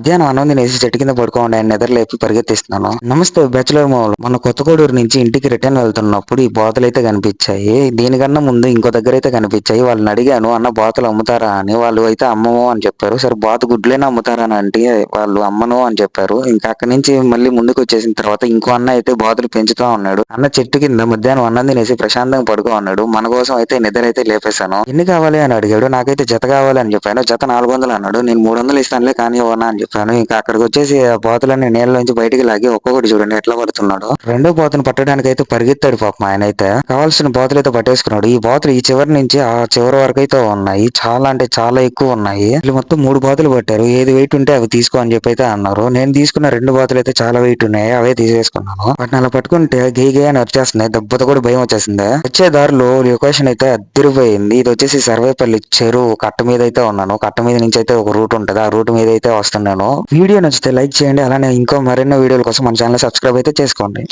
మధ్యాహ్నం అన్నం తినేసి చెట్టు కింద పడుకోండి ఆయన నిద్ర లేపి పరిగెత్తిస్తున్నాను. నమస్తే బ్యాచులర్ మావులు. మన కొత్త కోడూరు నుంచి ఇంటికి రిటర్న్ వెళ్తున్నప్పుడు ఈ బాతులైతే కనిపించాయి. దీనికన్నా ముందు ఇంకో దగ్గర అయితే కనిపించాయి. వాళ్ళని అడిగాను అన్న బాతులు అమ్ముతారా అని. వాళ్ళు అయితే అమ్మము అని చెప్పారు. సరే బాతు గుడ్లైనా అమ్ముతారా అని అంటే వాళ్ళు అమ్మను అని చెప్పారు. ఇంకా అక్కడి నుంచి మళ్ళీ ముందుకు వచ్చేసిన తర్వాత ఇంకో అన్న అయితే బాతులు పెంచుతా ఉన్నాడు. అన్న చెట్టు కింద మధ్యాహ్నం అన్నం తినేసి ప్రశాంతంగా పడుకో ఉన్నాడు. మన కోసం అయితే నిద్ర అయితే లేపేశాను. ఎన్ని కావాలి అని అడిగాడు. నాకైతే జత కావాలి అని చెప్పాను. జత 400 అన్నాడు. నేను 300 ఇస్తానులే కానీ ఇవ్వనా అని చెప్పాను. ఇంకా అక్కడికి వచ్చేసి ఆ బాతులన్నీ నీళ్ళ నుంచి బయటికి లాగి ఒక్కొక్కటి చూడండి ఎట్లా పడుతున్నాడు. రెండో బాతును పట్టడానికి అయితే పరిగెత్తాడు పాపం ఆయన అయితే. కావాల్సిన బాతులు అయితే పట్టేసుకున్నాడు. ఈ బాతులు ఈ చివరి నుంచి ఆ చివరి వరకు అయితే ఉన్నాయి. చాలా అంటే చాలా ఎక్కువ ఉన్నాయి. వీళ్ళు మొత్తం 3 బాతులు పట్టారు. ఏది వెయిట్ ఉంటే అవి తీసుకో అని చెప్పి అయితే అన్నారు. నేను తీసుకున్న 2 బాతులు అయితే చాలా వెయిట్ ఉన్నాయి. అవే తీసేసుకున్నాను. వాటిని అలా పట్టుకుంటే గేయి గేయి అని వచ్చేస్తున్నాయి. దెబ్బతో కూడా భయం వచ్చేసింది. వచ్చే దారిలో లొకేషన్ అయితే అదిరిపోయింది. ఇది వచ్చేసి సర్వేపల్లి చెరువు కట్ట మీద అయితే ఉన్నాను. కట్ట మీద నుంచి అయితే ఒక రూట్ ఉంటది. ఆ రూట్ మీద అయితే వస్తున్నాను. వీడియో నచ్చితే లైక్ చేయండి. అలానే ఇంకో మరెన్నో వీడియోల కోసం మన ఛానల్ సబ్స్క్రైబ్ అయితే చేసుకోండి.